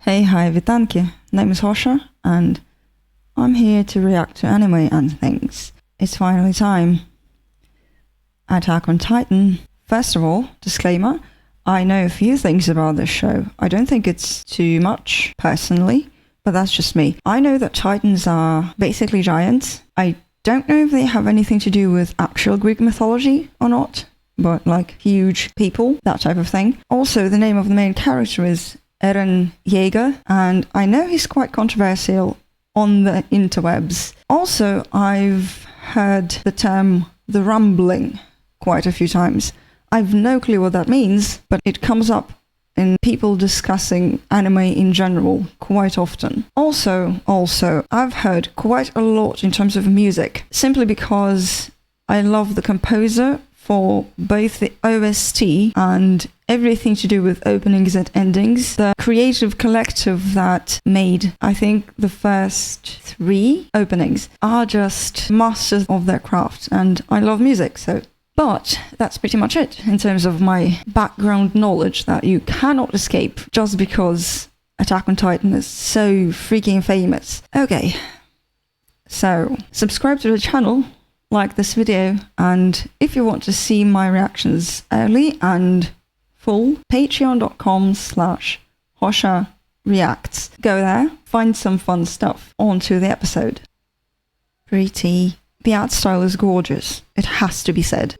Hey, hi, vitanki. Name is Hoša, and I'm here to react to anime and things. It's finally time. Attack on Titan. First of all, disclaimer, I know a few things about this show. I don't think it's too much, personally, but that's just me. I know that Titans are basically giants. I don't know if they have anything to do with actual Greek mythology or not, but like huge people, that type of thing. Also, the name of the main character is Eren Jaeger, and I know he's quite controversial on the interwebs. Also, I've heard the term the rumbling quite a few times. I've no clue what that means, but it comes up in people discussing anime in general quite often. Also, I've heard quite a lot in terms of music, simply because I love the composer for both the OST and everything to do with openings and endings. The creative collective that made, I think, the first 3 openings are just masters of their craft, and I love music, so. But that's pretty much it in terms of my background knowledge that you cannot escape just because Attack on Titan is so freaking famous. Okay, so subscribe to the channel, like this video, and if you want to see my reactions early and full, patreon.com/hoshareacts. Go there, find some fun stuff. On to the episode. Pretty. The art style is gorgeous. It has to be said.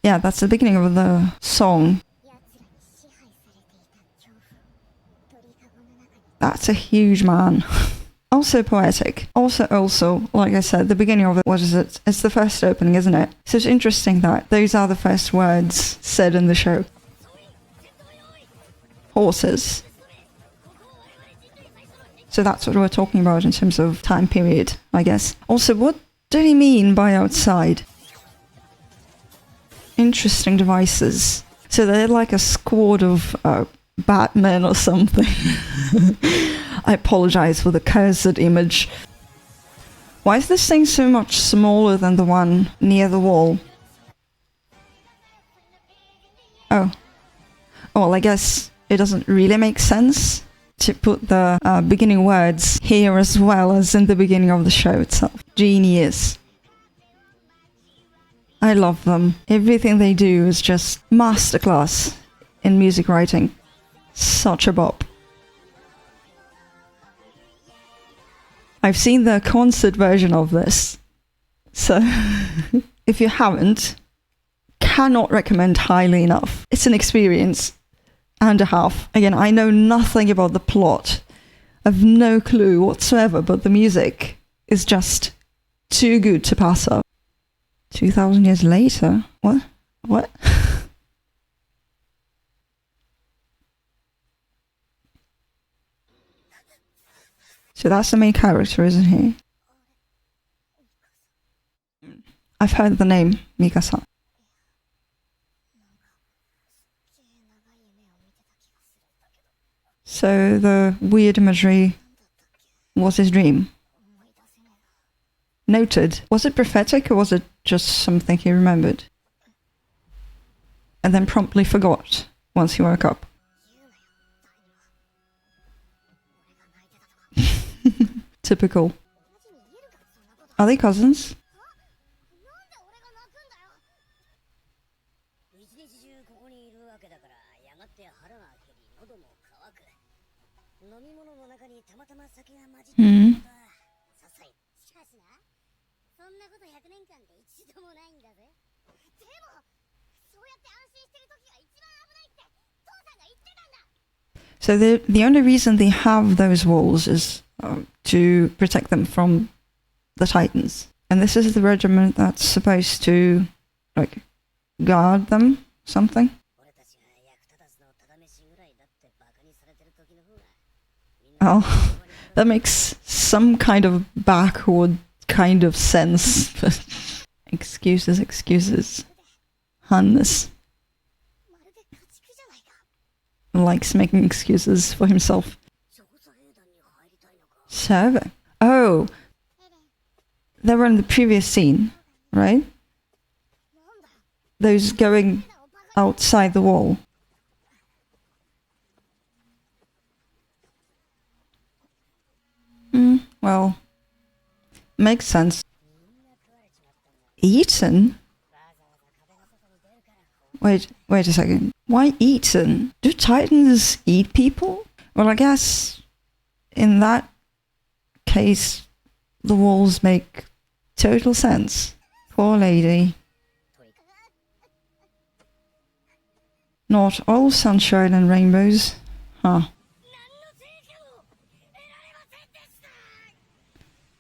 Yeah, that's the beginning of the song. That's a huge man. Also poetic. Also, like I said, the beginning of it, what is it? It's the first opening, isn't it? So it's interesting that those are the first words said in the show. Horses. So that's what we're talking about in terms of time period, I guess. Also, what did he mean by outside? Interesting devices. So they're like a squad of Batman or something. I apologize for the cursed image. Why is this thing so much smaller than the one near the wall? Oh. Well, I guess it doesn't really make sense to put the beginning words here as well as in the beginning of the show itself. Genius. I love them. Everything they do is just masterclass in music writing. Such a bop. I've seen the concert version of this, so if you haven't, cannot recommend highly enough. It's an experience and a half. Again, I know nothing about the plot. I've no clue whatsoever, but the music is just too good to pass up. 2,000 years later? What? So that's the main character, isn't he? I've heard the name, Mikasa. So the weird imagery was his dream. Noted. Was it prophetic or was it just something he remembered? And then promptly forgot once he woke up. Typical. Are they cousins? So the only reason they have those walls is to protect them from the Titans. And this is the regiment that's supposed to, like, guard them, something? Oh, that makes some kind of backward kind of sense. But excuses. Hannes likes making excuses for himself. So, oh, they were in the previous scene, right? Those going outside the wall. Well, makes sense. Eaten? Wait a second. Why eaten? Do Titans eat people? Well, I guess in that case, the walls make total sense. Poor lady. Not all sunshine and rainbows. Huh.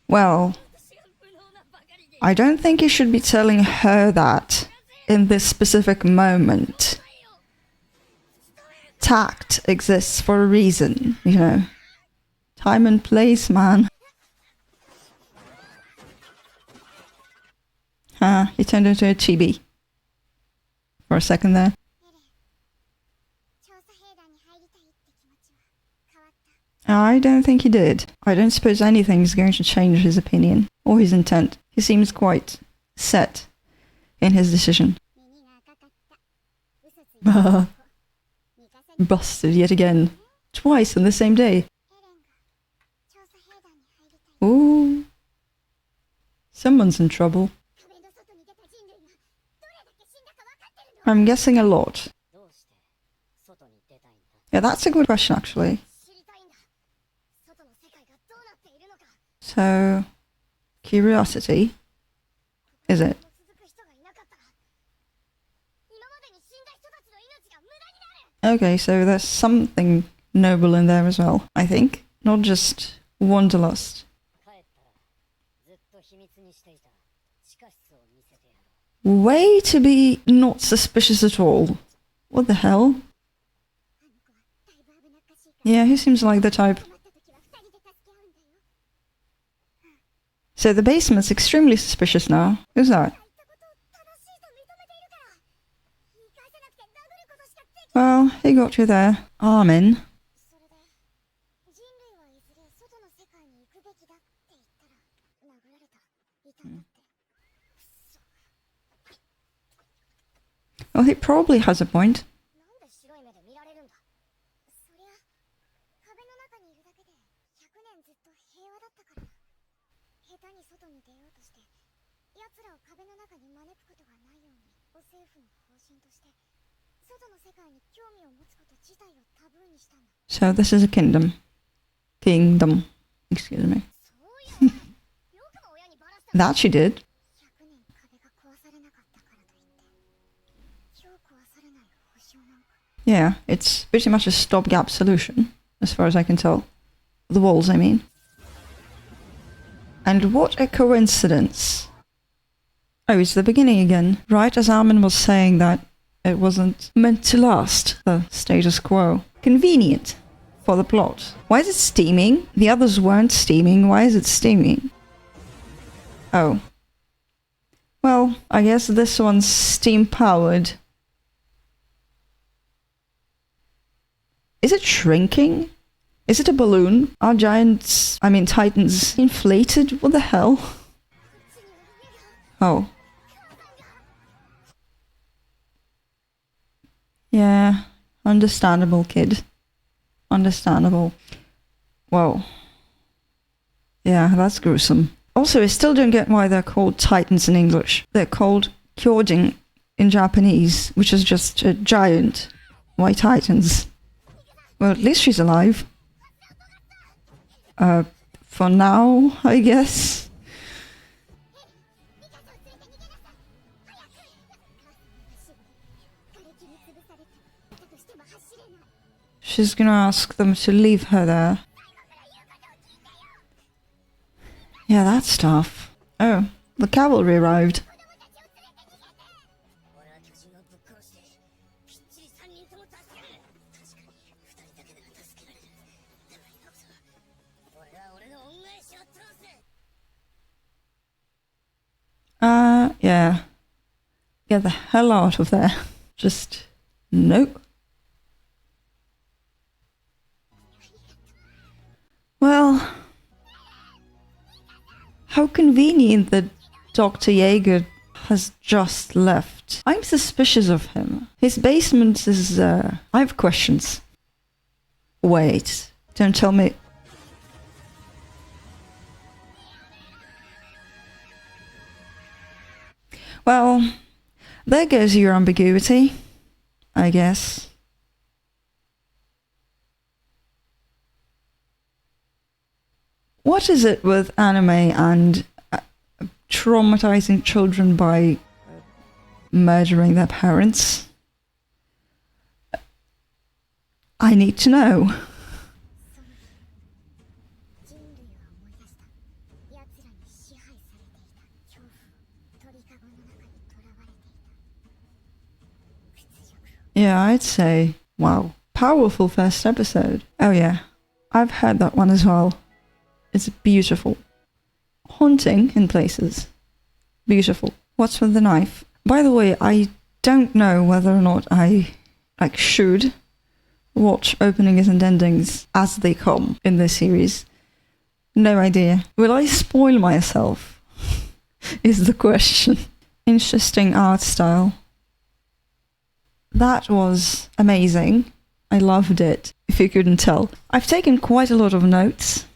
Well, I don't think you should be telling her that in this specific moment. Tact exists for a reason, you know. Time and place, man. He turned into a chibi. For a second there. I don't think he did. I don't suppose anything's going to change his opinion or his intent. He seems quite set in his decision. Busted yet again. Twice on the same day. Ooh. Someone's in trouble. I'm guessing a lot. Yeah, that's a good question actually. So, curiosity, is it? Okay, so there's something noble in there as well, I think. Not just wanderlust. Way to be not suspicious at all. What the hell? Yeah, he seems like the type. So the basement's extremely suspicious now. Who's that? Well, he got you there. Armin. Well, he probably has a point. So this is a kingdom. Kingdom. Excuse me. That she did. Yeah, it's pretty much a stopgap solution, as far as I can tell. The walls, I mean. And what a coincidence. Oh, it's the beginning again. Right as Armin was saying that it wasn't meant to last, the status quo. Convenient for the plot. Why is it steaming? The others weren't steaming. Why is it steaming? Oh. Well, I guess this one's steam-powered. Is it shrinking? Is it a balloon? Are giants, I mean titans, inflated? What the hell? Oh. Yeah, understandable, kid. Understandable. Whoa. Yeah, that's gruesome. Also, I still don't get why they're called titans in English. They're called kyojin in Japanese, which is just a giant. Why titans? Well, at least she's alive. For now, I guess. She's gonna ask them to leave her there. Yeah, that's tough. Oh, the cavalry arrived. Yeah. Get the hell out of there. Just, nope. Well, how convenient that Dr. Jaeger has just left. I'm suspicious of him. His basement is, I have questions. Wait, don't tell me. Well, there goes your ambiguity, I guess. What is it with anime and traumatizing children by murdering their parents? I need to know. Yeah, I'd say, wow, powerful first episode. Oh yeah, I've heard that one as well. It's beautiful. Haunting in places. Beautiful. What's with the knife? By the way, I don't know whether or not I should watch openings and endings as they come in this series. No idea. Will I spoil myself? Is the question. Interesting art style. That was amazing. I loved it, if you couldn't tell. I've taken quite a lot of notes.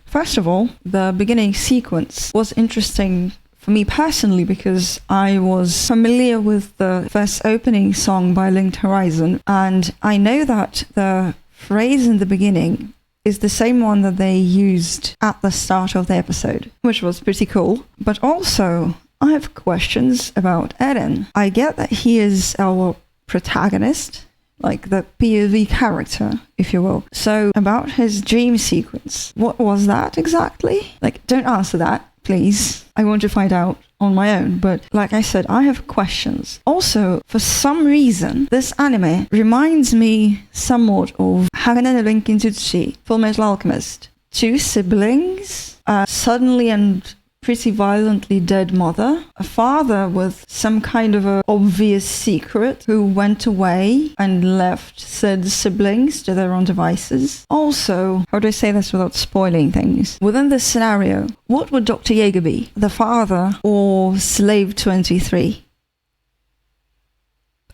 First of all, the beginning sequence was interesting for me personally because I was familiar with the first opening song by Linked Horizon, and I know that the phrase in the beginning is the same one that they used at the start of the episode, which was pretty cool. But also, I have questions about Eren. I get that he is our protagonist, like the POV character, if you will. So about his dream sequence, what was that exactly? Like, don't answer that, please. I want to find out on my own. But like I said, I have questions. Also, for some reason, this anime reminds me somewhat of Hagane no Renkin Jutsushi, Full Metal Alchemist. Two siblings, suddenly and pretty violently dead mother, a father with some kind of a obvious secret who went away and left said siblings to their own devices. Also, how do I say this without spoiling things? Within this scenario, what would Dr. Jaeger be? The father or Slave 23?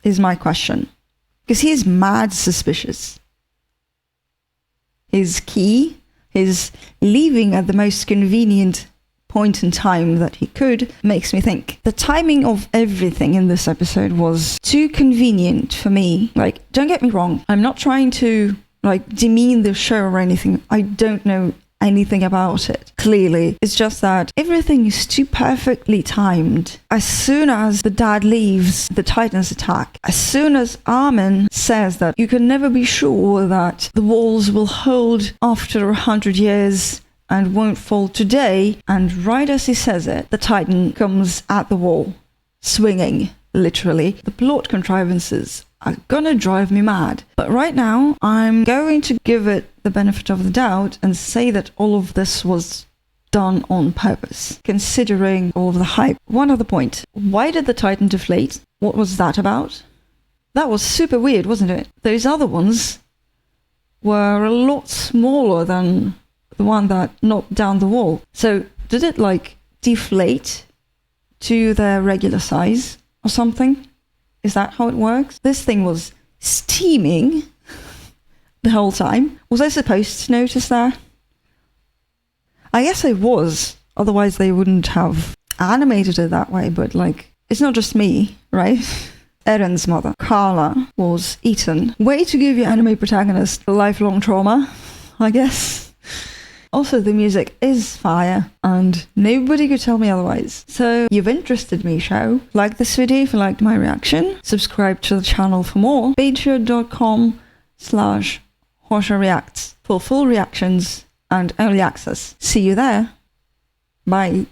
Is my question. Because he is mad suspicious. His key, his leaving at the most convenient point in time that he could, makes me think. The timing of everything in this episode was too convenient for me. Like, don't get me wrong, I'm not trying to demean the show or anything. I don't know anything about it, clearly. It's just that everything is too perfectly timed. As soon as the dad leaves, the Titans attack. As soon as Armin says that you can never be sure that the walls will hold after 100 years and won't fall today, and right as he says it, the Titan comes at the wall, swinging, literally. The plot contrivances are gonna drive me mad. But right now, I'm going to give it the benefit of the doubt and say that all of this was done on purpose, considering all of the hype. One other point. Why did the Titan deflate? What was that about? That was super weird, wasn't it? Those other ones were a lot smaller than the one that knocked down the wall. So did it deflate to their regular size or something? Is that how it works? This thing was steaming the whole time. Was I supposed to notice that? I guess I was. Otherwise they wouldn't have animated it that way. But it's not just me, right? Eren's mother, Carla, was eaten. Way to give your anime protagonist a lifelong trauma, I guess. Also, the music is fire, and nobody could tell me otherwise. So, you've interested me, show. Like this video if you liked my reaction. Subscribe to the channel for more. Patreon.com/hoshareacts for full reactions and early access. See you there. Bye.